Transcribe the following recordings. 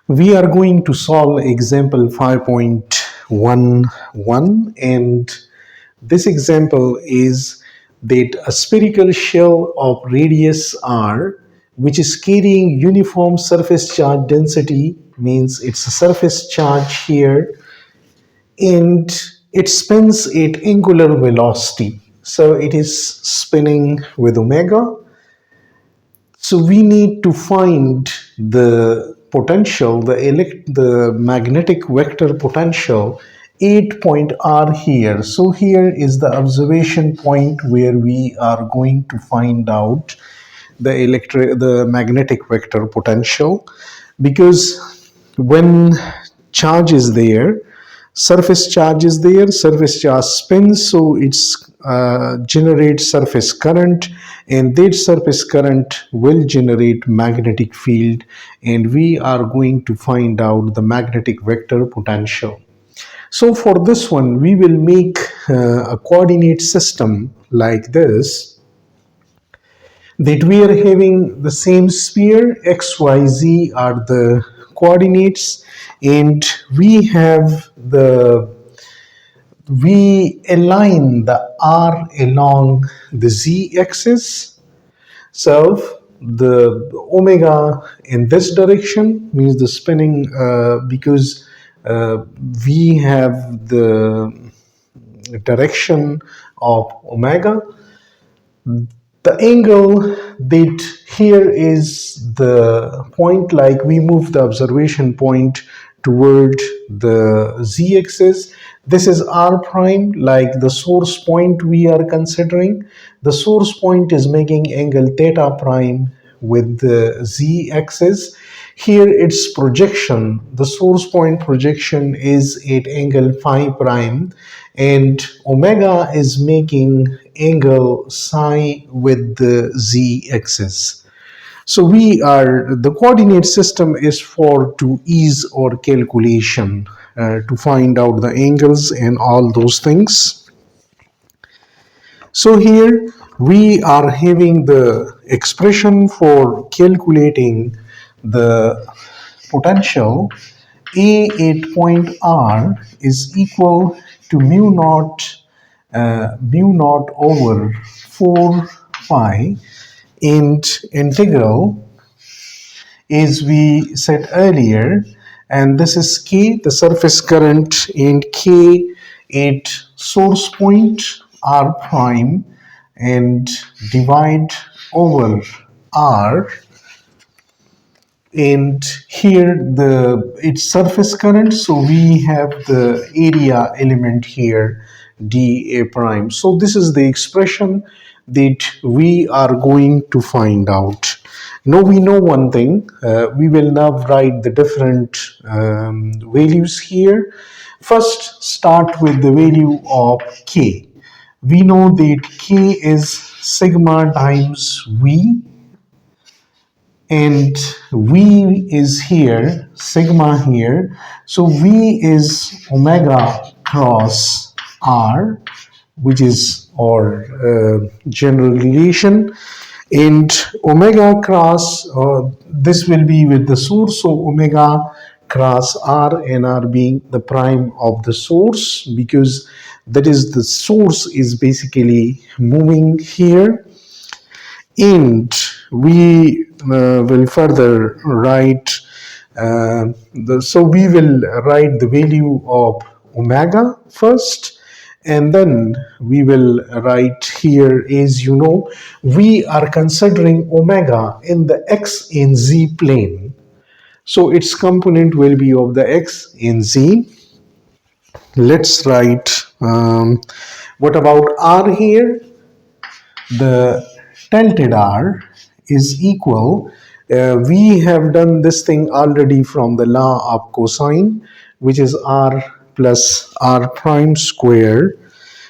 We are going to solve example 5.11, and this example is that a spherical shell of radius r which is carrying uniform surface charge density, means it's a surface charge here, and it spins at angular velocity. So it is spinning with omega. So we need to find the potential, the magnetic vector potential at point R here. So here is the observation point where we are going to find out the magnetic vector potential, because when charge is there, surface charge spins, so it's generates surface current, and that surface current will generate magnetic field, and we are going to find out the magnetic vector potential. So for this one, we will make a coordinate system like this, that we are having the same sphere, x, y, z are the coordinates, and we align the r along the z axis. So the omega in this direction means the spinning, because we have the direction of omega. The angle that here is the point, like we move the observation point toward the z-axis. This is r prime, like the source point we are considering. The source point is making angle theta prime with the z-axis. Here its projection, the source point projection is at angle phi prime, and omega is making angle psi with the z-axis. So the coordinate system is for to ease our calculation, to find out the angles and all those things. So here we are having the expression for calculating the potential. A at point R is equal to mu naught over 4 pi, and integral, as we said earlier, and this is K, the surface current, and K at source point R prime, and divide over R, and here it's surface current, so we have the area element here, dA prime. So this is the expression that we are going to find out. Now we know one thing. We will now write the different values here. First, start with the value of K. We know that K is sigma times V, and V is here, sigma here. So V is omega cross R, which is our general relation, and omega cross, this will be with the source, so omega cross R, and R being the prime of the source, because that is the source is basically moving here. And we will further write so we will write the value of omega first, and then we will write here, as you know, we are considering omega in the x and z plane, so its component will be of the x and z. Let's write what about r here. The tilted r is equal, we have done this thing already from the law of cosine, which is r plus r prime square.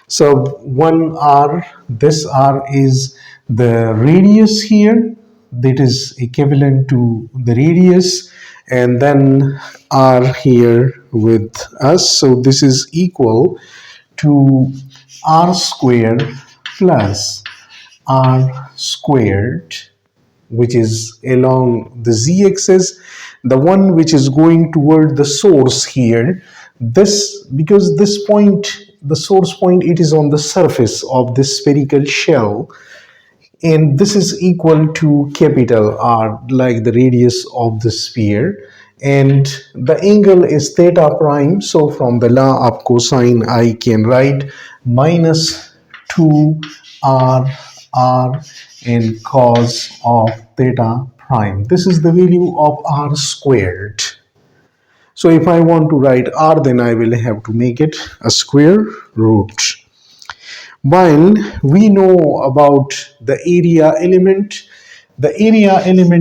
So 1r, this r is the radius here, that is equivalent to the radius, and then r here with us. So this is equal to r squared plus r squared which is along the z-axis, the one which is going toward the source here, this, because this point, the source point, it is on the surface of this spherical shell, and this is equal to capital R, like the radius of the sphere, and the angle is theta prime. So from the law of cosine I can write minus 2 r r and cos of theta prime. This is the value of r squared. So if I want to write r, then I will have to make it a square root. While we know about the area element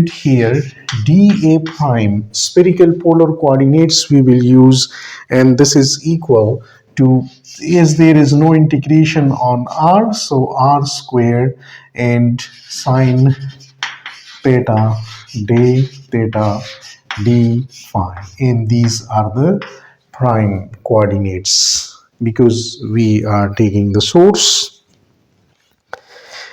here, dA prime, spherical polar coordinates we will use, and this is equal to, as there is no integration on r, so r square and sine theta d theta d phi, and these are the prime coordinates because we are taking the source.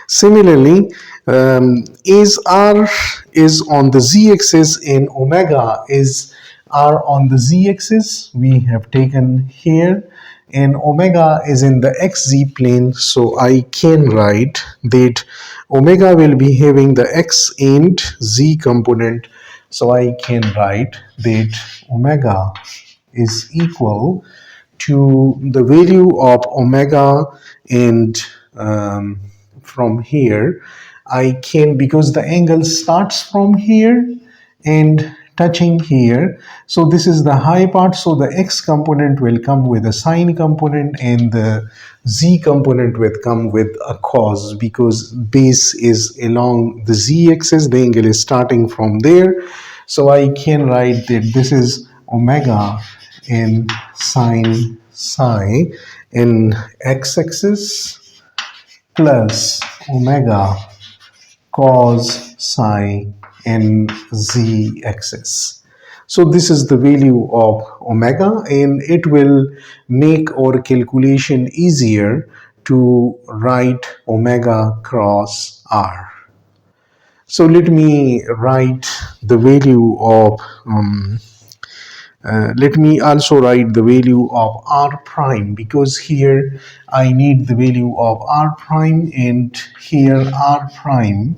Similarly, as r is on the z-axis and omega is r on the z-axis, we have taken here, and omega is in the xz plane, so I can write that omega will be having the x and z component, so I can write that omega is equal to the value of omega, and from here I can, because the angle starts from here and touching here, so this is the high part, so the x component will come with a sine component and the z component will come with a cos, because base is along the z axis, the angle is starting from there, so I can write that this is omega in sine psi in x-axis plus omega cos psi in z-axis. So this is the value of omega, and it will make our calculation easier to write omega cross r. So let me write the value of let me also write the value of r prime, because here I need the value of r prime, and here r prime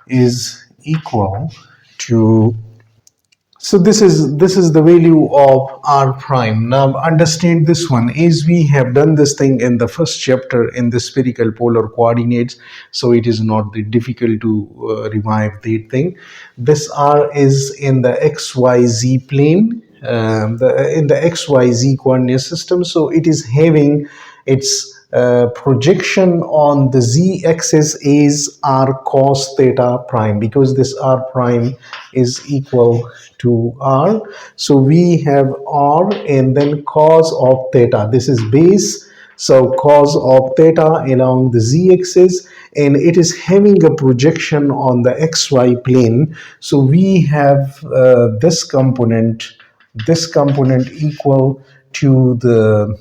is equal to, so this is the value of r prime. Now understand this one, as we have done this thing in the first chapter in the spherical polar coordinates, so it is not difficult to revive that thing. This r is in the xyz plane, in the xyz coordinate system, so it is having its projection on the z-axis is r cos theta prime, because this r prime is equal to r, so we have r and then cos of theta, this is base, so cos of theta along the z-axis, and it is having a projection on the xy plane, so we have this component equal to the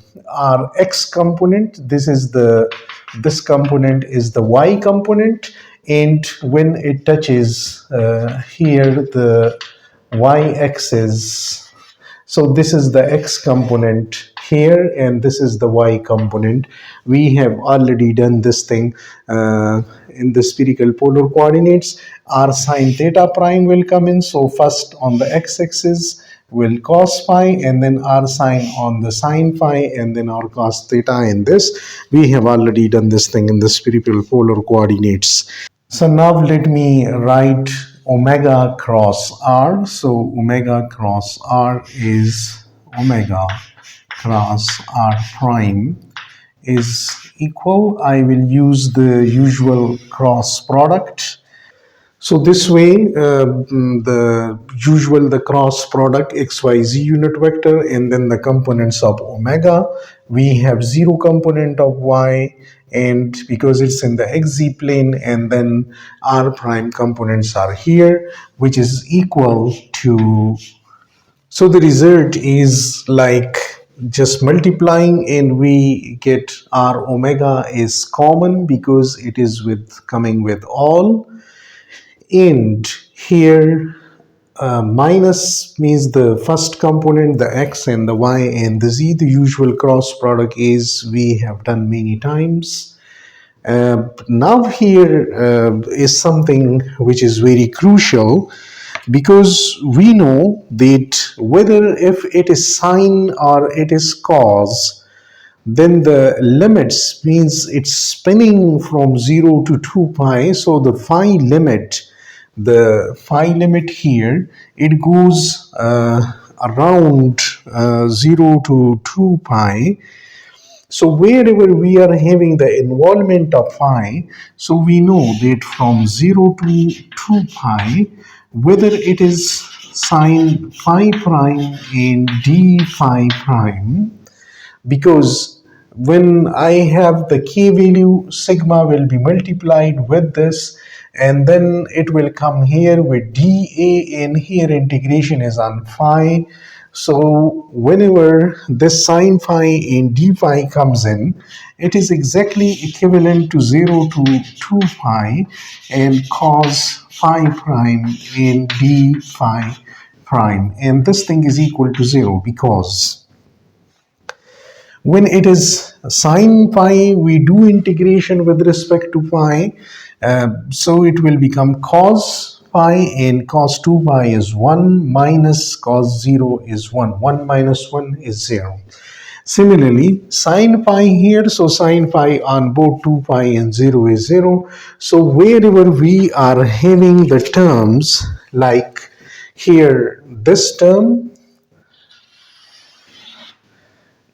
rx component, this component is the y component, and when it touches here the y-axis, so this is the x component here and this is the y component. We have already done this thing in the spherical polar coordinates. R sine theta prime will come in, so first on the x-axis will cos phi, and then r sine on the sine phi, and then r cos theta in this. We have already done this thing in the spherical polar coordinates. So now let me write omega cross r. So omega cross r is omega cross r prime is equal. I will use the usual cross product. So this way, the cross product xyz unit vector and then the components of omega. We have zero component of y, and because it's in the xz plane, and then r prime components are here, which is equal to. So the result is like just multiplying, and we get r omega is common because it is with coming with all. And here minus means the first component, the x and the y and the z. The usual cross product is we have done many times. Now here is something which is very crucial, because we know that whether if it is sine or it is cos, then the limits means it's spinning from 0 to 2 pi. So the phi limit here, it goes around 0 to 2 pi. So wherever we are having the involvement of phi, so we know that from 0 to 2 pi, whether it is sine phi prime and d phi prime, because when I have the k value, sigma will be multiplied with this, and then it will come here with dA, and here integration is on phi. So whenever this sine phi and d phi comes in, it is exactly equivalent to 0 to 2 pi and cos phi prime and d phi prime, and this thing is equal to 0, because when it is sine pi, we do integration with respect to pi. So it will become cos pi, and cos 2 pi is 1 minus cos 0 is 1. 1 minus 1 is 0. Similarly, sine pi here, so sine pi on both 2 pi and 0 is 0. So wherever we are having the terms like here, this term,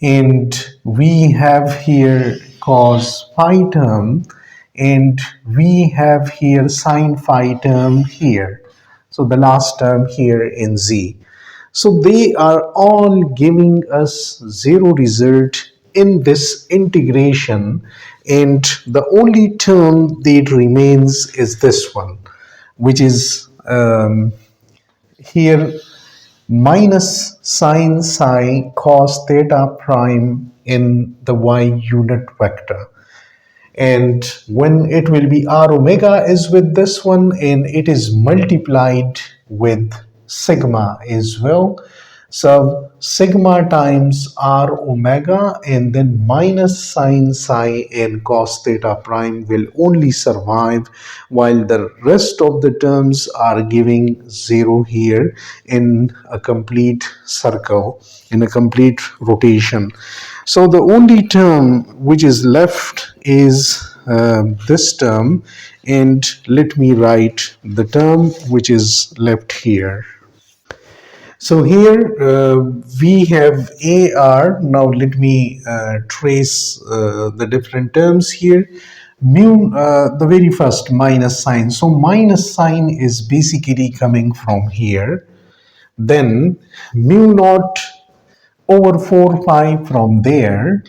and we have here cos phi term, and we have here sine phi term here, so the last term here in z. So they are all giving us zero result in this integration, and the only term that remains is this one, which is here minus sine psi cos theta prime in the y unit vector. And when it will be r omega is with this one, and it is multiplied with sigma as well. So sigma times r omega, and then minus sine psi and cos theta prime will only survive, while the rest of the terms are giving 0 here in a complete circle, in a complete rotation. So the only term which is left is this term, and let me write the term which is left here. So here we have AR. Now let me trace the different terms here. Mu, the very first, minus sign. So minus sign is basically coming from here. Then mu naught over 4 pi from there,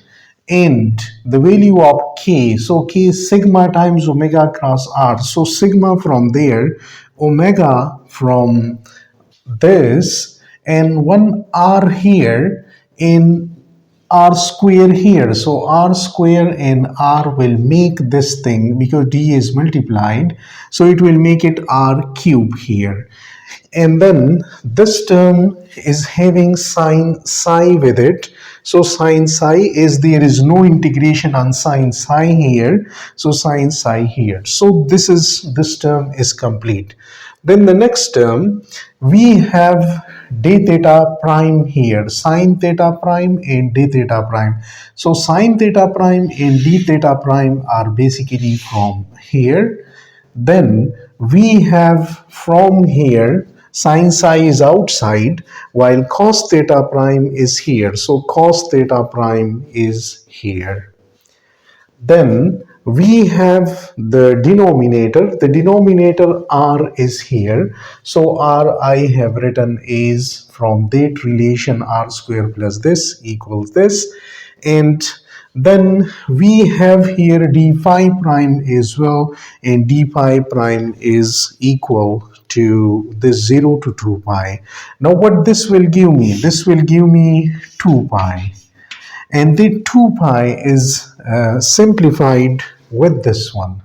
and the value of k, so k is sigma times omega cross r, so sigma from there, omega from this, and one r here in r square here. So r square and r will make this thing, because d is multiplied, so it will make it r cube here. And then this term is having sine psi with it. So sine psi is, there is no integration on sine psi here, so sine psi here. So this term is complete. Then the next term, we have d theta prime here, sine theta prime and d theta prime. So sine theta prime and d theta prime are basically from here. Then we have from here, sine psi is outside, while cos theta prime is here. So cos theta prime is here. Then we have the denominator. The denominator r is here. So r I have written is from that relation r square plus this equals this. And then we have here d phi prime as well, and d phi prime is equal to this 0 to 2 pi. Now what this will give me? This will give me 2 pi. And the 2 pi is simplified with this one.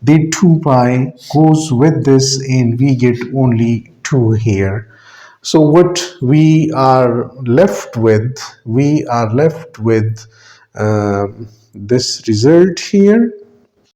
the 2 pi goes with this and we get only 2 here. So what we are left with, this result here.